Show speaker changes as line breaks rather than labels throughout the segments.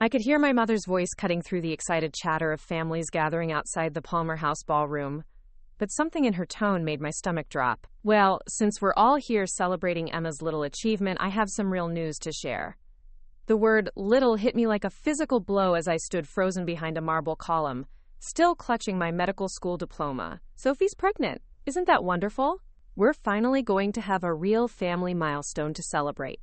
I could hear my mother's voice cutting through the excited chatter of families gathering outside the Palmer House ballroom, but something in her tone made my stomach drop. Well, since we're all here celebrating Emma's little achievement, I have some real news to share. The word little hit me like a physical blow as I stood frozen behind a marble column, still clutching my medical school diploma. Sophie's pregnant. Isn't that wonderful? We're finally going to have a real family milestone to celebrate.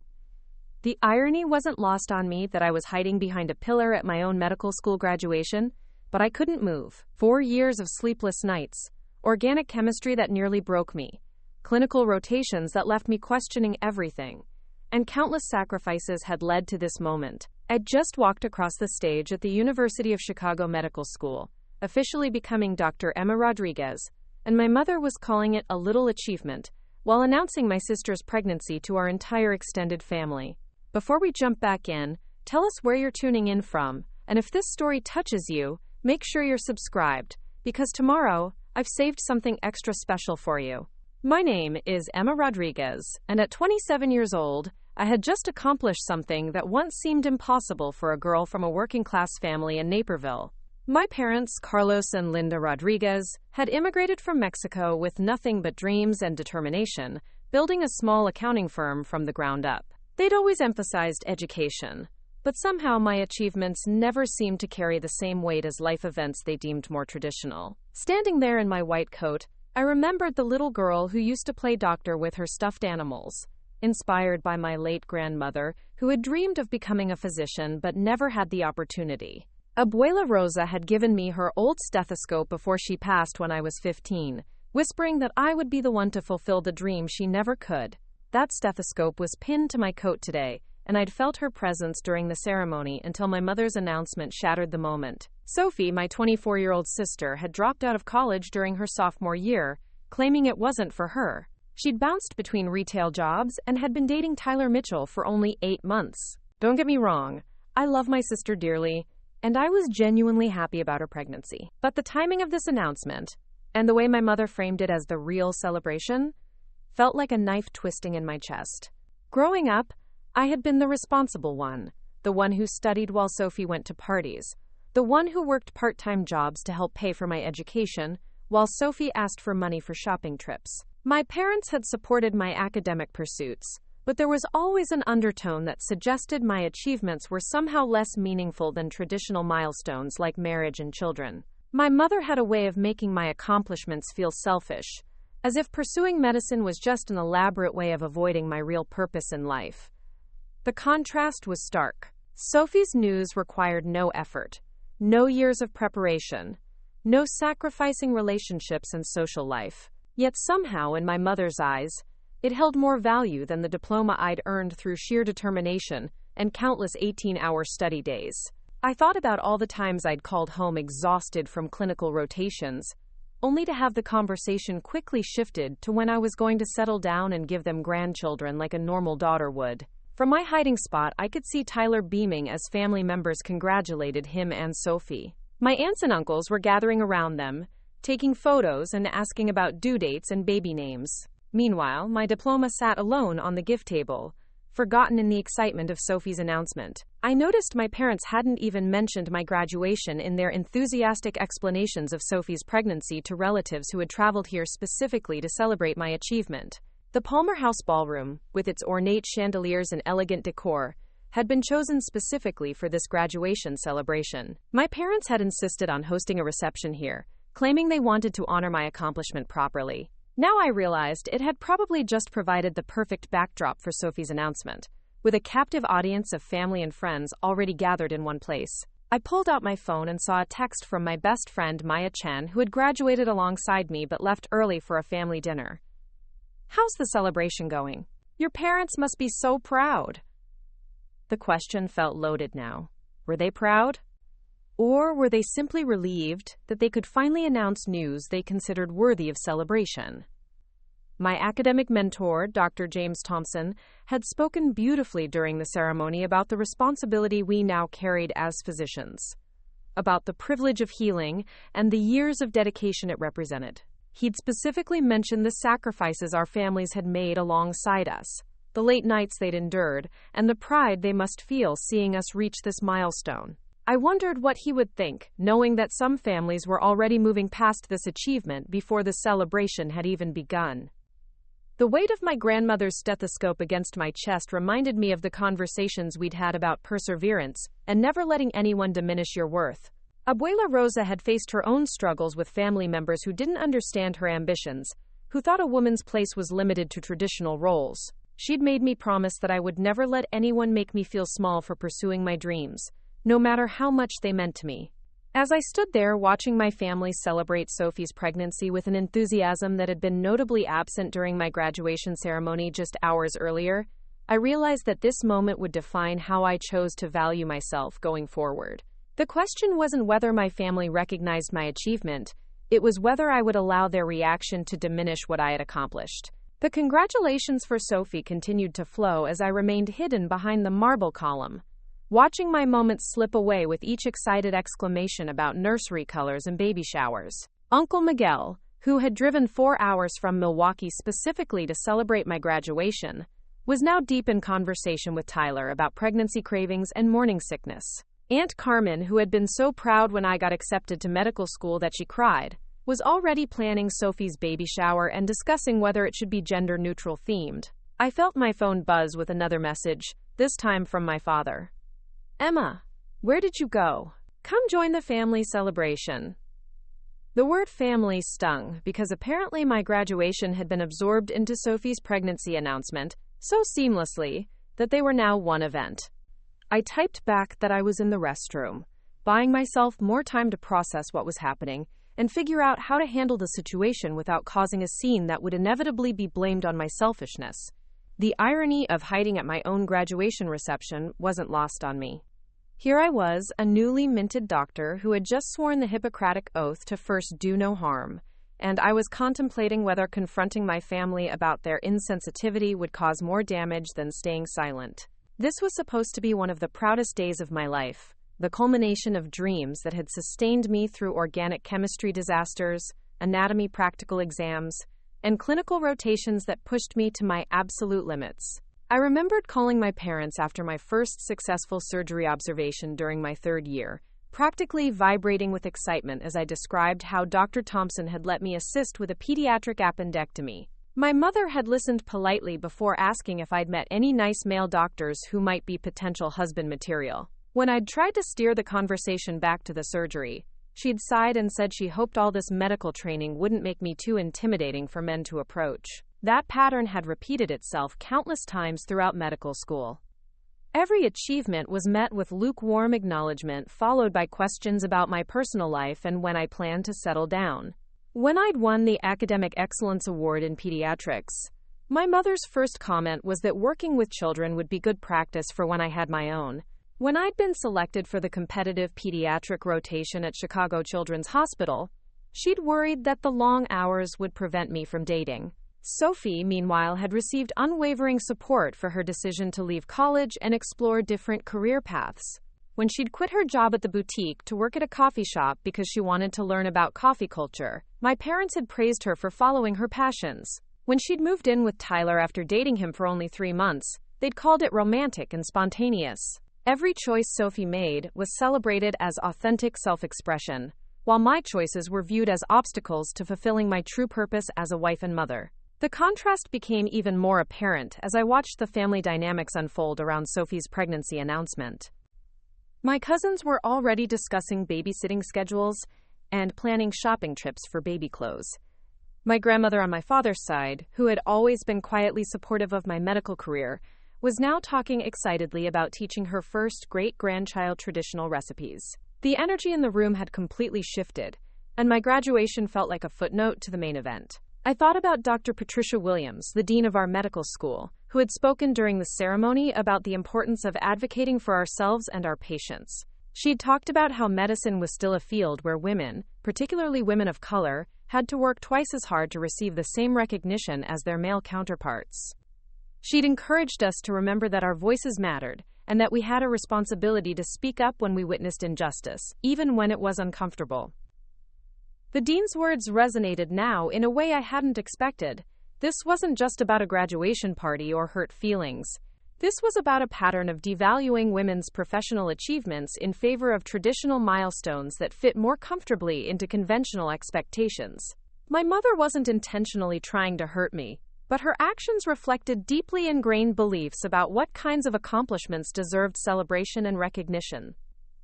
The irony wasn't lost on me that I was hiding behind a pillar at my own medical school graduation, but I couldn't move. 4 years of sleepless nights, organic chemistry that nearly broke me, clinical rotations that left me questioning everything, and countless sacrifices had led to this moment. I'd just walked across the stage at the University of Chicago Medical School, officially becoming Dr. Emma Rodriguez, and my mother was calling it a little achievement while announcing my sister's pregnancy to our entire extended family. Before we jump back in, tell us where you're tuning in from, and if this story touches you, make sure you're subscribed, because tomorrow, I've saved something extra special for you. My name is Emma Rodriguez, and at 27 years old, I had just accomplished something that once seemed impossible for a girl from a working-class family in Naperville. My parents, Carlos and Linda Rodriguez, had immigrated from Mexico with nothing but dreams and determination, building a small accounting firm from the ground up. They'd always emphasized education, but somehow my achievements never seemed to carry the same weight as life events they deemed more traditional. Standing there in my white coat, I remembered the little girl who used to play doctor with her stuffed animals, inspired by my late grandmother, who had dreamed of becoming a physician but never had the opportunity. Abuela Rosa had given me her old stethoscope before she passed when I was 15, whispering that I would be the one to fulfill the dream she never could. That stethoscope was pinned to my coat today, and I'd felt her presence during the ceremony until my mother's announcement shattered the moment. Sophie, my 24-year-old sister, had dropped out of college during her sophomore year, claiming it wasn't for her. She'd bounced between retail jobs and had been dating Tyler Mitchell for only 8 months. Don't get me wrong, I love my sister dearly, and I was genuinely happy about her pregnancy. But the timing of this announcement, and the way my mother framed it as the real celebration, felt like a knife twisting in my chest. Growing up, I had been the responsible one, the one who studied while Sophie went to parties, the one who worked part-time jobs to help pay for my education, while Sophie asked for money for shopping trips. My parents had supported my academic pursuits, but there was always an undertone that suggested my achievements were somehow less meaningful than traditional milestones like marriage and children. My mother had a way of making my accomplishments feel selfish, as if pursuing medicine was just an elaborate way of avoiding my real purpose in life. The contrast was stark. Sophie's news required no effort, no years of preparation, no sacrificing relationships and social life. Yet somehow, in my mother's eyes, it held more value than the diploma I'd earned through sheer determination and countless 18-hour study days. I thought about all the times I'd called home exhausted from clinical rotations, only to have the conversation quickly shifted to when I was going to settle down and give them grandchildren like a normal daughter would. From my hiding spot, I could see Tyler beaming as family members congratulated him and Sophie. My aunts and uncles were gathering around them, taking photos and asking about due dates and baby names. Meanwhile, my diploma sat alone on the gift table, forgotten in the excitement of Sophie's announcement. I noticed my parents hadn't even mentioned my graduation in their enthusiastic explanations of Sophie's pregnancy to relatives who had traveled here specifically to celebrate my achievement. The Palmer House ballroom, with its ornate chandeliers and elegant decor, had been chosen specifically for this graduation celebration. My parents had insisted on hosting a reception here, claiming they wanted to honor my accomplishment properly. Now I realized it had probably just provided the perfect backdrop for Sophie's announcement, with a captive audience of family and friends already gathered in one place. I pulled out my phone and saw a text from my best friend Maya Chen, who had graduated alongside me but left early for a family dinner. "How's the celebration going? Your parents must be so proud." The question felt loaded now. Were they proud? Or were they simply relieved that they could finally announce news they considered worthy of celebration? My academic mentor, Dr. James Thompson, had spoken beautifully during the ceremony about the responsibility we now carried as physicians, about the privilege of healing and the years of dedication it represented. He'd specifically mentioned the sacrifices our families had made alongside us, the late nights they'd endured, and the pride they must feel seeing us reach this milestone. I wondered what he would think, knowing that some families were already moving past this achievement before the celebration had even begun. The weight of my grandmother's stethoscope against my chest reminded me of the conversations we'd had about perseverance and never letting anyone diminish your worth. Abuela Rosa had faced her own struggles with family members who didn't understand her ambitions, who thought a woman's place was limited to traditional roles. She'd made me promise that I would never let anyone make me feel small for pursuing my dreams, no matter how much they meant to me. As I stood there watching my family celebrate Sophie's pregnancy with an enthusiasm that had been notably absent during my graduation ceremony just hours earlier, I realized that this moment would define how I chose to value myself going forward. The question wasn't whether my family recognized my achievement, it was whether I would allow their reaction to diminish what I had accomplished. The congratulations for Sophie continued to flow as I remained hidden behind the marble column, watching my moments slip away with each excited exclamation about nursery colors and baby showers. Uncle Miguel, who had driven 4 hours from Milwaukee specifically to celebrate my graduation, was now deep in conversation with Tyler about pregnancy cravings and morning sickness. Aunt Carmen, who had been so proud when I got accepted to medical school that she cried, was already planning Sophie's baby shower and discussing whether it should be gender-neutral themed. I felt my phone buzz with another message, this time from my father. "Emma, where did you go? Come join the family celebration." The word family stung because apparently my graduation had been absorbed into Sophie's pregnancy announcement so seamlessly that they were now one event. I typed back that I was in the restroom, buying myself more time to process what was happening and figure out how to handle the situation without causing a scene that would inevitably be blamed on my selfishness. The irony of hiding at my own graduation reception wasn't lost on me. Here I was, a newly minted doctor who had just sworn the Hippocratic Oath to first do no harm, and I was contemplating whether confronting my family about their insensitivity would cause more damage than staying silent. This was supposed to be one of the proudest days of my life, the culmination of dreams that had sustained me through organic chemistry disasters, anatomy practical exams, and clinical rotations that pushed me to my absolute limits. I remembered calling my parents after my first successful surgery observation during my 3rd year, practically vibrating with excitement as I described how Dr. Thompson had let me assist with a pediatric appendectomy. My mother had listened politely before asking if I'd met any nice male doctors who might be potential husband material. When I'd tried to steer the conversation back to the surgery, she'd sighed and said she hoped all this medical training wouldn't make me too intimidating for men to approach. That pattern had repeated itself countless times throughout medical school. Every achievement was met with lukewarm acknowledgement, followed by questions about my personal life and when I planned to settle down. When I'd won the Academic Excellence Award in Pediatrics, my mother's first comment was that working with children would be good practice for when I had my own. When I'd been selected for the competitive pediatric rotation at Chicago Children's Hospital, she'd worried that the long hours would prevent me from dating. Sophie, meanwhile, had received unwavering support for her decision to leave college and explore different career paths. When she'd quit her job at the boutique to work at a coffee shop because she wanted to learn about coffee culture, my parents had praised her for following her passions. When she'd moved in with Tyler after dating him for only 3 months, they'd called it romantic and spontaneous. Every choice Sophie made was celebrated as authentic self-expression, while my choices were viewed as obstacles to fulfilling my true purpose as a wife and mother. The contrast became even more apparent as I watched the family dynamics unfold around Sophie's pregnancy announcement. My cousins were already discussing babysitting schedules and planning shopping trips for baby clothes. My grandmother on my father's side, who had always been quietly supportive of my medical career, was now talking excitedly about teaching her first great-grandchild traditional recipes. The energy in the room had completely shifted, and my graduation felt like a footnote to the main event. I thought about Dr. Patricia Williams, the dean of our medical school, who had spoken during the ceremony about the importance of advocating for ourselves and our patients. She'd talked about how medicine was still a field where women, particularly women of color, had to work twice as hard to receive the same recognition as their male counterparts. She'd encouraged us to remember that our voices mattered, and that we had a responsibility to speak up when we witnessed injustice, even when it was uncomfortable. The dean's words resonated now in a way I hadn't expected, This wasn't just about a graduation party or hurt feelings. This was about a pattern of devaluing women's professional achievements in favor of traditional milestones that fit more comfortably into conventional expectations. My mother wasn't intentionally trying to hurt me, but her actions reflected deeply ingrained beliefs about what kinds of accomplishments deserved celebration and recognition.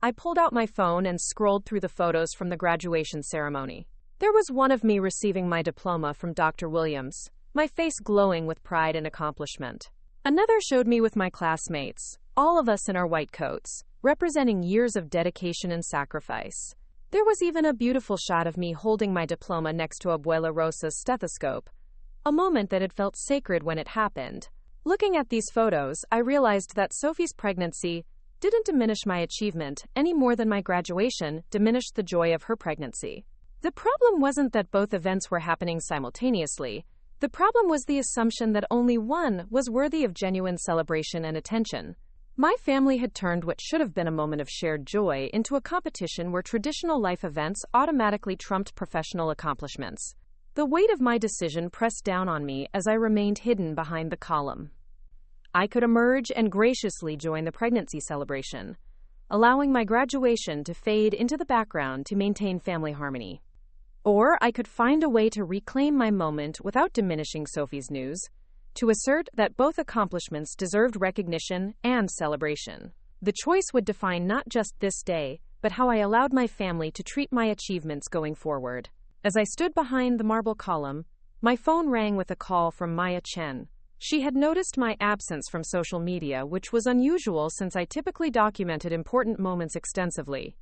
I pulled out my phone and scrolled through the photos from the graduation ceremony. There was one of me receiving my diploma from Dr. Williams, my face glowing with pride and accomplishment. Another showed me with my classmates, all of us in our white coats, representing years of dedication and sacrifice. There was even a beautiful shot of me holding my diploma next to Abuela Rosa's stethoscope, a moment that had felt sacred when it happened. Looking at these photos, I realized that Sophie's pregnancy didn't diminish my achievement any more than my graduation diminished the joy of her pregnancy. The problem wasn't that both events were happening simultaneously. The problem was the assumption that only one was worthy of genuine celebration and attention. My family had turned what should have been a moment of shared joy into a competition where traditional life events automatically trumped professional accomplishments. The weight of my decision pressed down on me as I remained hidden behind the column. I could emerge and graciously join the pregnancy celebration, allowing my graduation to fade into the background to maintain family harmony. Or I could find a way to reclaim my moment without diminishing Sophie's news, to assert that both accomplishments deserved recognition and celebration. The choice would define not just this day, but how I allowed my family to treat my achievements going forward. As I stood behind the marble column, my phone rang with a call from Maya Chen. She had noticed my absence from social media, which was unusual since I typically documented important moments extensively.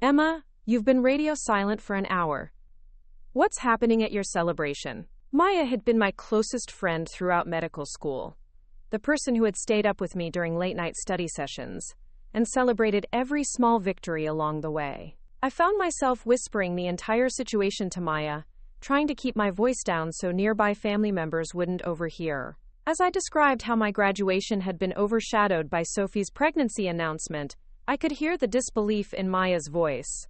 "Emma, you've been radio silent for an hour. What's happening at your celebration?" Maya had been my closest friend throughout medical school, the person who had stayed up with me during late-night study sessions and celebrated every small victory along the way. I found myself whispering the entire situation to Maya, trying to keep my voice down so nearby family members wouldn't overhear. As I described how my graduation had been overshadowed by Sophie's pregnancy announcement, I could hear the disbelief in Maya's voice.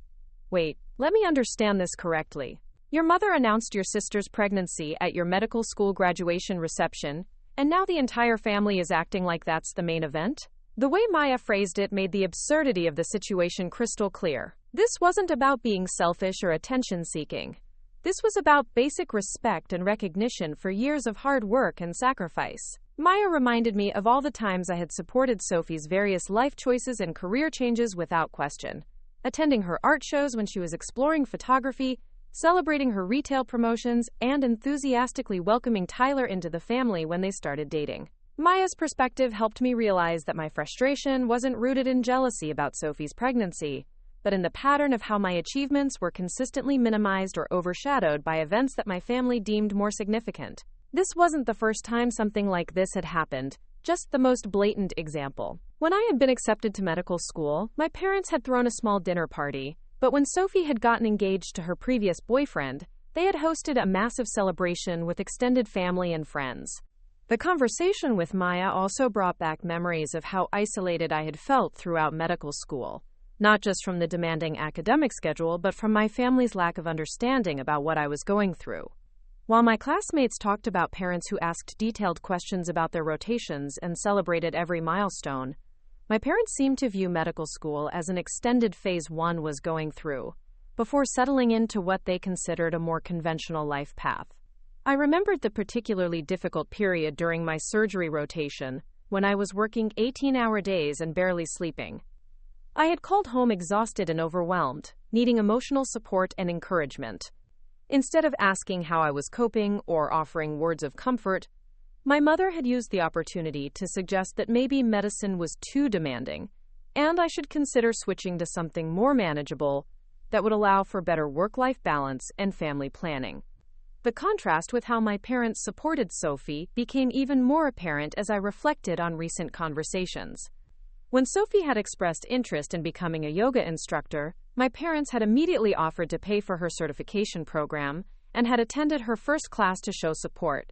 "Wait, let me understand this correctly. Your mother announced your sister's pregnancy at your medical school graduation reception, and now the entire family is acting like that's the main event?" The way Maya phrased it made the absurdity of the situation crystal clear. This wasn't about being selfish or attention-seeking. This was about basic respect and recognition for years of hard work and sacrifice. Maya reminded me of all the times I had supported Sophie's various life choices and career changes without question. Attending her art shows when she was exploring photography, celebrating her retail promotions, and enthusiastically welcoming Tyler into the family when they started dating. Maya's perspective helped me realize that my frustration wasn't rooted in jealousy about Sophie's pregnancy, but in the pattern of how my achievements were consistently minimized or overshadowed by events that my family deemed more significant. This wasn't the first time something like this had happened, just the most blatant example. When I had been accepted to medical school, my parents had thrown a small dinner party, but when Sophie had gotten engaged to her previous boyfriend, they had hosted a massive celebration with extended family and friends. The conversation with Maya also brought back memories of how isolated I had felt throughout medical school, not just from the demanding academic schedule, but from my family's lack of understanding about what I was going through. While my classmates talked about parents who asked detailed questions about their rotations and celebrated every milestone, my parents seemed to view medical school as an extended phase one was going through, before settling into what they considered a more conventional life path. I remembered the particularly difficult period during my surgery rotation, when I was working 18-hour days and barely sleeping. I had called home exhausted and overwhelmed, needing emotional support and encouragement. Instead of asking how I was coping or offering words of comfort, my mother had used the opportunity to suggest that maybe medicine was too demanding, and I should consider switching to something more manageable that would allow for better work-life balance and family planning. The contrast with how my parents supported Sophie became even more apparent as I reflected on recent conversations. When Sophie had expressed interest in becoming a yoga instructor, my parents had immediately offered to pay for her certification program and had attended her first class to show support.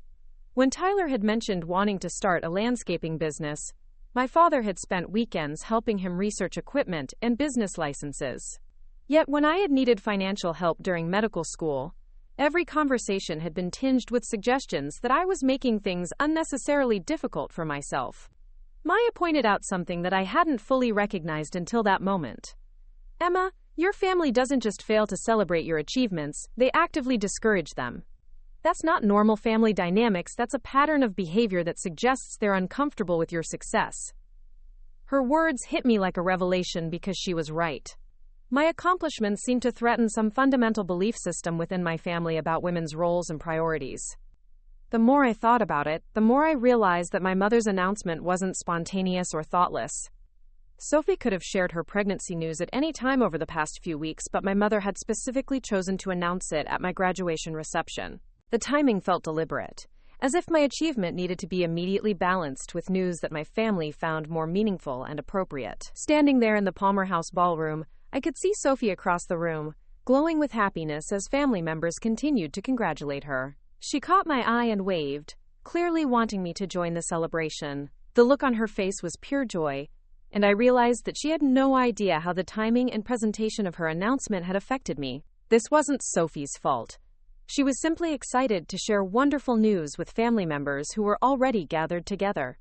When Tyler had mentioned wanting to start a landscaping business, my father had spent weekends helping him research equipment and business licenses. Yet when I had needed financial help during medical school, Every conversation had been tinged with suggestions that I was making things unnecessarily difficult for myself. Maya pointed out something that I hadn't fully recognized until that moment. Emma, your family doesn't just fail to celebrate your achievements, they actively discourage them. That's not normal family dynamics, that's a pattern of behavior that suggests they're uncomfortable with your success. Her words hit me like a revelation because she was right. My accomplishments seemed to threaten some fundamental belief system within my family about women's roles and priorities. The more I thought about it, the more I realized that my mother's announcement wasn't spontaneous or thoughtless. Sophie could have shared her pregnancy news at any time over the past few weeks, but my mother had specifically chosen to announce it at my graduation reception. The timing felt deliberate, as if my achievement needed to be immediately balanced with news that my family found more meaningful and appropriate. Standing there in the Palmer House ballroom, I could see Sophie across the room, glowing with happiness as family members continued to congratulate her. She caught my eye and waved, clearly wanting me to join the celebration. The look on her face was pure joy, and I realized that she had no idea how the timing and presentation of her announcement had affected me. This wasn't Sophie's fault. She was simply excited to share wonderful news with family members who were already gathered together.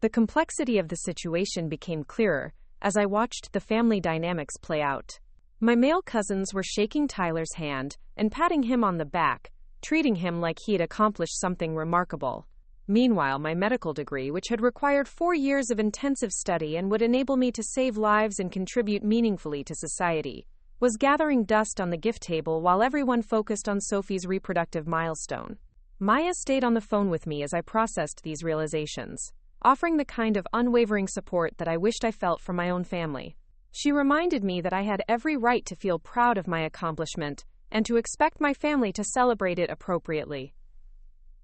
The complexity of the situation became clearer as I watched the family dynamics play out. My male cousins were shaking Tyler's hand and patting him on the back, treating him like he had accomplished something remarkable. Meanwhile, my medical degree, which had required 4 years of intensive study and would enable me to save lives and contribute meaningfully to society, was gathering dust on the gift table while everyone focused on Sophie's reproductive milestone. Maya stayed on the phone with me as I processed these realizations, offering the kind of unwavering support that I wished I felt from my own family. She reminded me that I had every right to feel proud of my accomplishment and to expect my family to celebrate it appropriately.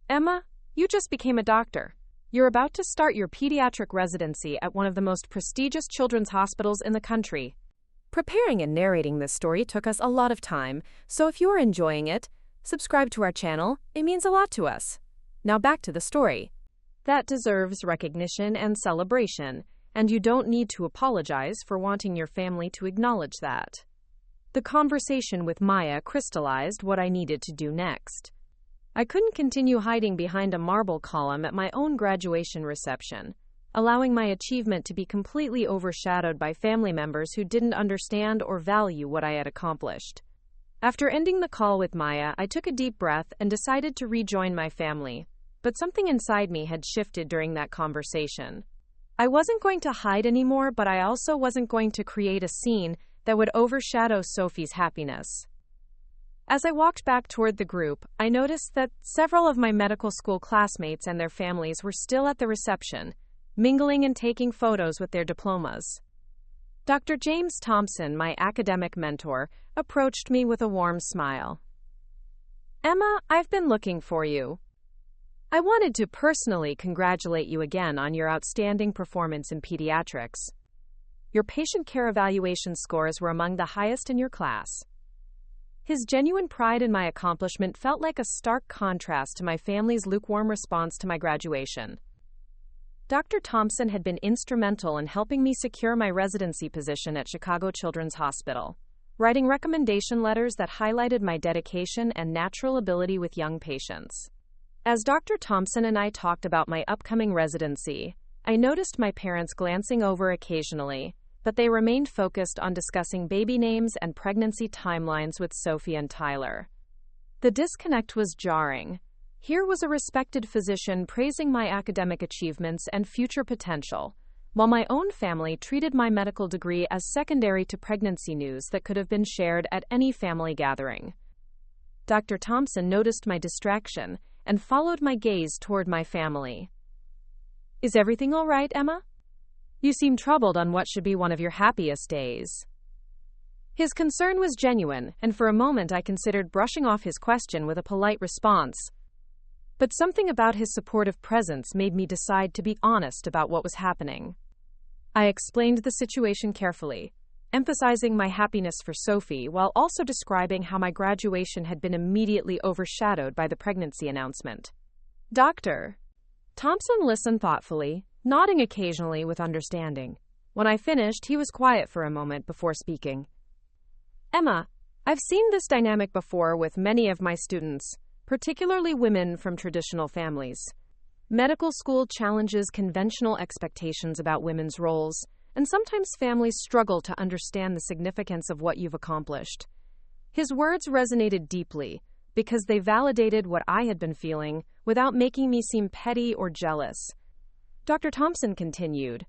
Emma, you just became a doctor. You're about to start your pediatric residency at one of the most prestigious children's hospitals in the country. Preparing and narrating this story took us a lot of time, so if you are enjoying it, subscribe to our channel. It means a lot to us. Now back to the story. That deserves recognition and celebration, and you don't need to apologize for wanting your family to acknowledge that. The conversation with Maya crystallized what I needed to do next. I couldn't continue hiding behind a marble column at my own graduation reception, allowing my achievement to be completely overshadowed by family members who didn't understand or value what I had accomplished. After ending the call with Maya, I took a deep breath and decided to rejoin my family, but something inside me had shifted during that conversation. I wasn't going to hide anymore, but I also wasn't going to create a scene that would overshadow Sophie's happiness. As I walked back toward the group, I noticed that several of my medical school classmates and their families were still at the reception, mingling and taking photos with their diplomas. Dr. James Thompson, my academic mentor, approached me with a warm smile. Emma, I've been looking for you. I wanted to personally congratulate you again on your outstanding performance in pediatrics. Your patient care evaluation scores were among the highest in your class. His genuine pride in my accomplishment felt like a stark contrast to my family's lukewarm response to my graduation. Dr. Thompson had been instrumental in helping me secure my residency position at Chicago Children's Hospital, writing recommendation letters that highlighted my dedication and natural ability with young patients. As Dr. Thompson and I talked about my upcoming residency, I noticed my parents glancing over occasionally, but they remained focused on discussing baby names and pregnancy timelines with Sophie and Tyler. The disconnect was jarring. Here was a respected physician praising my academic achievements and future potential, while my own family treated my medical degree as secondary to pregnancy news that could have been shared at any family gathering. Dr. Thompson noticed my distraction and followed my gaze toward my family. Is everything all right, Emma? You seem troubled on what should be one of your happiest days. His concern was genuine, and for a moment I considered brushing off his question with a polite response. But something about his supportive presence made me decide to be honest about what was happening. I explained the situation carefully, emphasizing my happiness for Sophie while also describing how my graduation had been immediately overshadowed by the pregnancy announcement. Dr. Thompson listened thoughtfully, nodding occasionally with understanding. When I finished, he was quiet for a moment before speaking. Emma, I've seen this dynamic before with many of my students, particularly women from traditional families. Medical school challenges conventional expectations about women's roles, and sometimes families struggle to understand the significance of what you've accomplished. His words resonated deeply because they validated what I had been feeling without making me seem petty or jealous. Dr. Thompson continued,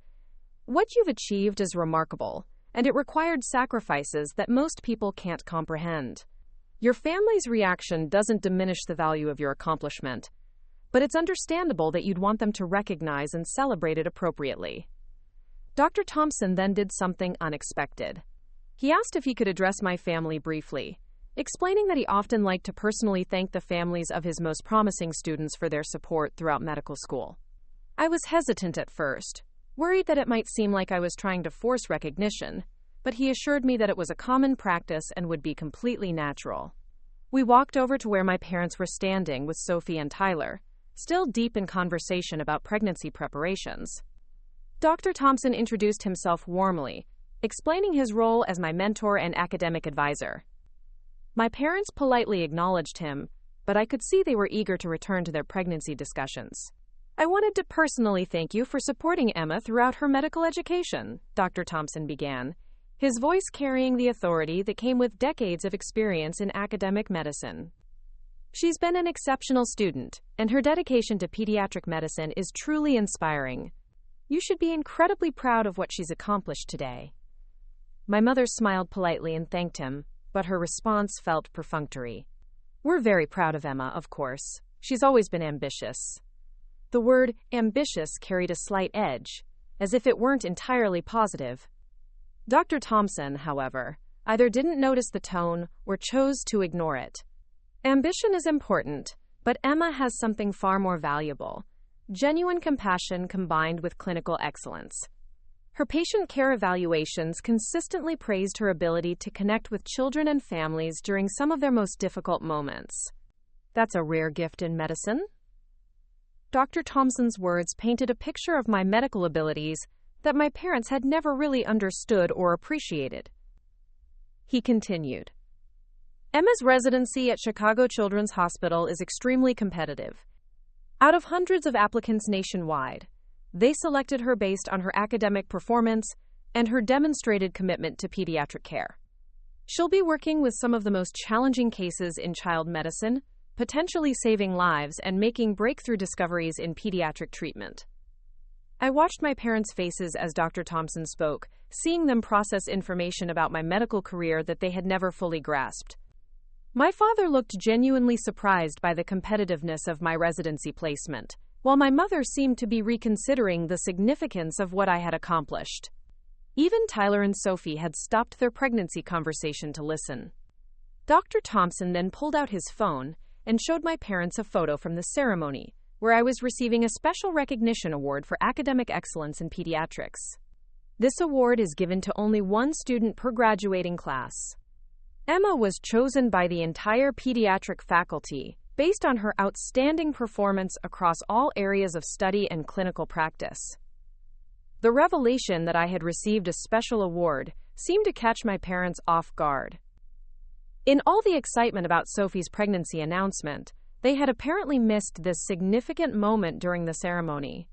"What you've achieved is remarkable, and it required sacrifices that most people can't comprehend. Your family's reaction doesn't diminish the value of your accomplishment, but it's understandable that you'd want them to recognize and celebrate it appropriately." Dr. Thompson then did something unexpected. He asked if he could address my family briefly, explaining that he often liked to personally thank the families of his most promising students for their support throughout medical school. I was hesitant at first, worried that it might seem like I was trying to force recognition, but he assured me that it was a common practice and would be completely natural. We walked over to where my parents were standing with Sophie and Tyler, still deep in conversation about pregnancy preparations. Dr. Thompson introduced himself warmly, explaining his role as my mentor and academic advisor. My parents politely acknowledged him, but I could see they were eager to return to their pregnancy discussions. "I wanted to personally thank you for supporting Emma throughout her medical education," Dr. Thompson began, his voice carrying the authority that came with decades of experience in academic medicine. "She's been an exceptional student, and her dedication to pediatric medicine is truly inspiring. You should be incredibly proud of what she's accomplished today." My mother smiled politely and thanked him, but her response felt perfunctory. "We're very proud of Emma, of course. She's always been ambitious." The word ambitious carried a slight edge, as if it weren't entirely positive. Dr. Thompson, however, either didn't notice the tone or chose to ignore it. "Ambition is important, but Emma has something far more valuable: genuine compassion combined with clinical excellence. Her patient care evaluations consistently praised her ability to connect with children and families during some of their most difficult moments. That's a rare gift in medicine." Dr. Thompson's words painted a picture of my medical abilities that my parents had never really understood or appreciated. He continued, "Emma's residency at Chicago Children's Hospital is extremely competitive. Out of hundreds of applicants nationwide, they selected her based on her academic performance and her demonstrated commitment to pediatric care. She'll be working with some of the most challenging cases in child medicine, potentially saving lives and making breakthrough discoveries in pediatric treatment." I watched my parents' faces as Dr. Thompson spoke, seeing them process information about my medical career that they had never fully grasped. My father looked genuinely surprised by the competitiveness of my residency placement, while my mother seemed to be reconsidering the significance of what I had accomplished. Even Tyler and Sophie had stopped their pregnancy conversation to listen. Dr. Thompson then pulled out his phone and showed my parents a photo from the ceremony, where I was receiving a special recognition award for academic excellence in pediatrics. This award is given to only one student per graduating class. Emma was chosen by the entire pediatric faculty based on her outstanding performance across all areas of study and clinical practice. The revelation that I had received a special award seemed to catch my parents off guard. In all the excitement about Sophie's pregnancy announcement, they had apparently missed this significant moment during the ceremony.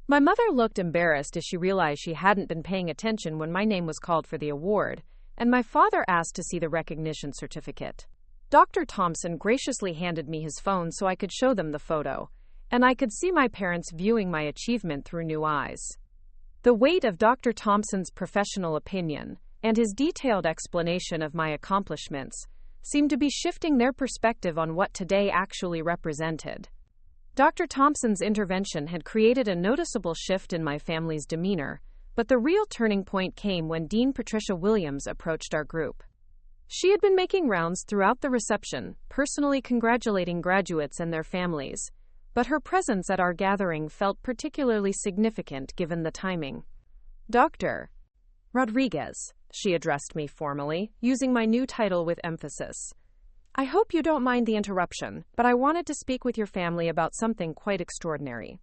My mother looked embarrassed as she realized she hadn't been paying attention when my name was called for the award, and my father asked to see the recognition certificate. Dr. Thompson graciously handed me his phone so I could show them the photo, and I could see my parents viewing my achievement through new eyes. The weight of Dr. Thompson's professional opinion and his detailed explanation of my accomplishments seemed to be shifting their perspective on what today actually represented. Dr. Thompson's intervention had created a noticeable shift in my family's demeanor, but the real turning point came when Dean Patricia Williams approached our group. She had been making rounds throughout the reception, personally congratulating graduates and their families, but her presence at our gathering felt particularly significant given the timing. "Dr. Rodriguez," she addressed me formally, using my new title with emphasis. "I hope you don't mind the interruption, but I wanted to speak with your family about something quite extraordinary."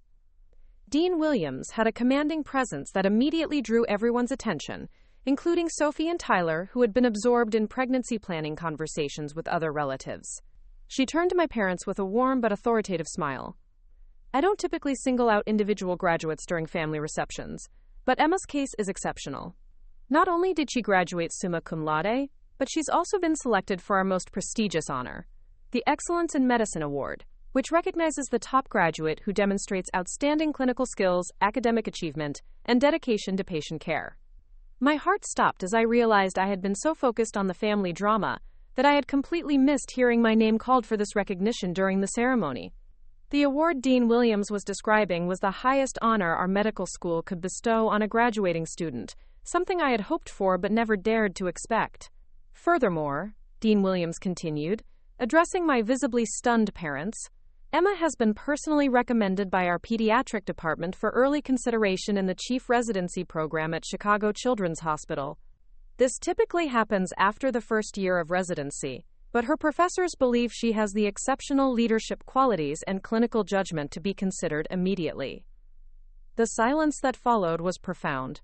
Dean Williams had a commanding presence that immediately drew everyone's attention, including Sophie and Tyler, who had been absorbed in pregnancy planning conversations with other relatives. She turned to my parents with a warm but authoritative smile. I don't typically single out individual graduates during family receptions, but Emma's case is exceptional. Not only did she graduate summa cum laude, but she's also been selected for our most prestigious honor, the Excellence in Medicine Award, which recognizes the top graduate who demonstrates outstanding clinical skills, academic achievement, and dedication to patient care. My heart stopped as I realized I had been so focused on the family drama that I had completely missed hearing my name called for this recognition during the ceremony. The award Dean Williams was describing was the highest honor our medical school could bestow on a graduating student, something I had hoped for but never dared to expect. Furthermore, Dean Williams continued, addressing my visibly stunned parents, Emma has been personally recommended by our pediatric department for early consideration in the chief residency program at Chicago Children's Hospital. This typically happens after the first year of residency, but her professors believe she has the exceptional leadership qualities and clinical judgment to be considered immediately. The silence that followed was profound.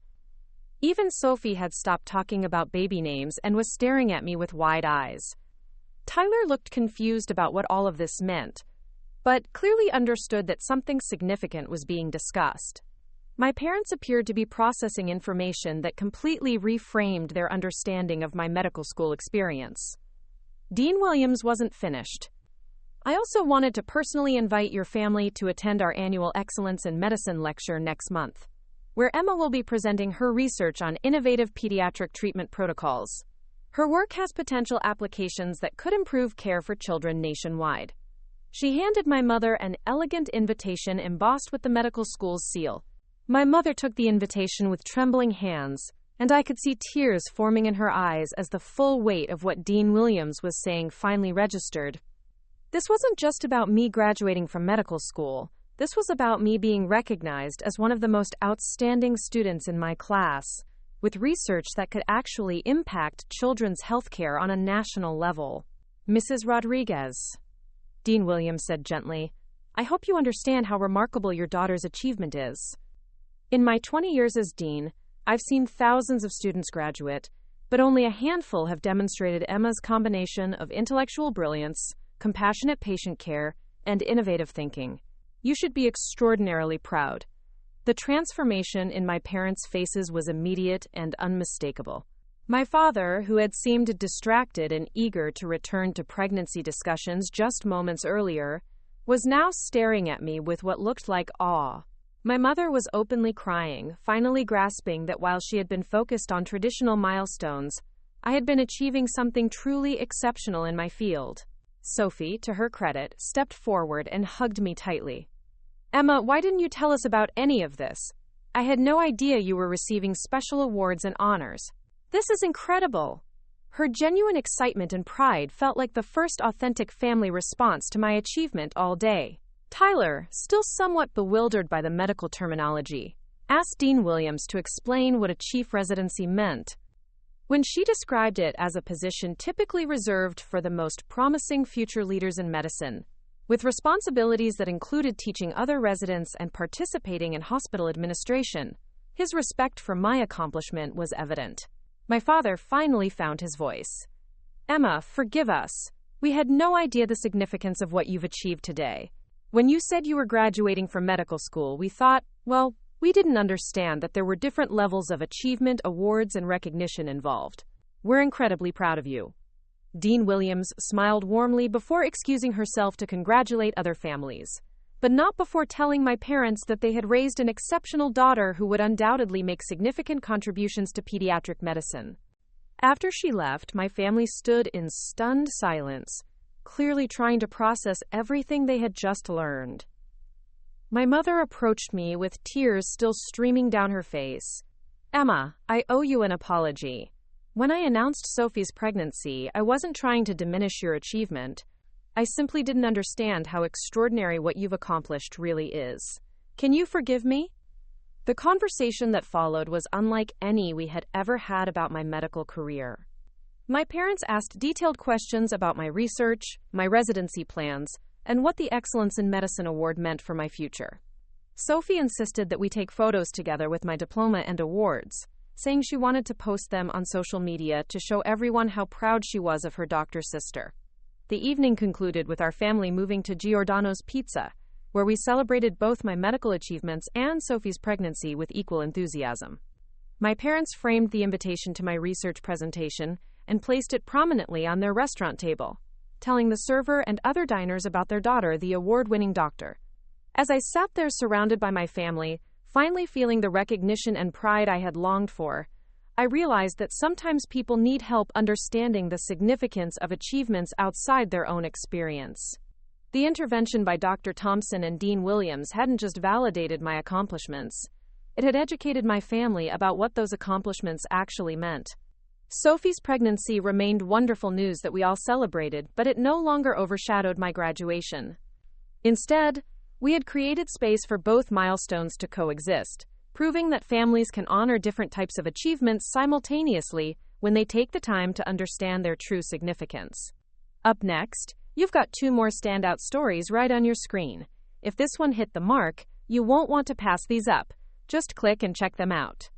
Even Sophie had stopped talking about baby names and was staring at me with wide eyes. Tyler looked confused about what all of this meant, but clearly understood that something significant was being discussed. My parents appeared to be processing information that completely reframed their understanding of my medical school experience. Dean Williams wasn't finished. I also wanted to personally invite your family to attend our annual Excellence in Medicine lecture next month, where Emma will be presenting her research on innovative pediatric treatment protocols. Her work has potential applications that could improve care for children nationwide. She handed my mother an elegant invitation embossed with the medical school's seal. My mother took the invitation with trembling hands, and I could see tears forming in her eyes as the full weight of what Dean Williams was saying finally registered. This wasn't just about me graduating from medical school. This was about me being recognized as one of the most outstanding students in my class, with research that could actually impact children's healthcare on a national level. Mrs. Rodriguez, Dean Williams said gently, I hope you understand how remarkable your daughter's achievement is. In my 20 years as dean, I've seen thousands of students graduate, but only a handful have demonstrated Emma's combination of intellectual brilliance, compassionate patient care, and innovative thinking. You should be extraordinarily proud. The transformation in my parents' faces was immediate and unmistakable. My father, who had seemed distracted and eager to return to pregnancy discussions just moments earlier, was now staring at me with what looked like awe. My mother was openly crying, finally grasping that while she had been focused on traditional milestones, I had been achieving something truly exceptional in my field. Sophie, to her credit, stepped forward and hugged me tightly. Emma, why didn't you tell us about any of this? I had no idea you were receiving special awards and honors. This is incredible. Her genuine excitement and pride felt like the first authentic family response to my achievement all day. Tyler, still somewhat bewildered by the medical terminology, asked Dean Williams to explain what a chief residency meant. When she described it as a position typically reserved for the most promising future leaders in medicine, with responsibilities that included teaching other residents and participating in hospital administration, his respect for my accomplishment was evident. My father finally found his voice. Emma, forgive us. We had no idea the significance of what you've achieved today. When you said you were graduating from medical school, we thought, well, we didn't understand that there were different levels of achievement, awards, and recognition involved. We're incredibly proud of you. Dean Williams smiled warmly before excusing herself to congratulate other families, but not before telling my parents that they had raised an exceptional daughter who would undoubtedly make significant contributions to pediatric medicine. After she left, my family stood in stunned silence, clearly trying to process everything they had just learned. My mother approached me with tears still streaming down her face. Emma, I owe you an apology. When I announced Sophie's pregnancy, I wasn't trying to diminish your achievement. I simply didn't understand how extraordinary what you've accomplished really is. Can you forgive me? The conversation that followed was unlike any we had ever had about my medical career. My parents asked detailed questions about my research, my residency plans, and what the Excellence in Medicine Award meant for my future. Sophie insisted that we take photos together with my diploma and awards, saying she wanted to post them on social media to show everyone how proud she was of her doctor sister. The evening concluded with our family moving to Giordano's Pizza, where we celebrated both my medical achievements and Sophie's pregnancy with equal enthusiasm. My parents framed the invitation to my research presentation and placed it prominently on their restaurant table, telling the server and other diners about their daughter, the award-winning doctor. As I sat there surrounded by my family, finally feeling the recognition and pride I had longed for, I realized that sometimes people need help understanding the significance of achievements outside their own experience. The intervention by Dr. Thompson and Dean Williams hadn't just validated my accomplishments, it had educated my family about what those accomplishments actually meant. Sophie's pregnancy remained wonderful news that we all celebrated, but it no longer overshadowed my graduation. Instead, we had created space for both milestones to coexist, proving that families can honor different types of achievements simultaneously when they take the time to understand their true significance. Up next, you've got 2 more standout stories right on your screen. If this one hit the mark, you won't want to pass these up. Just click and check them out.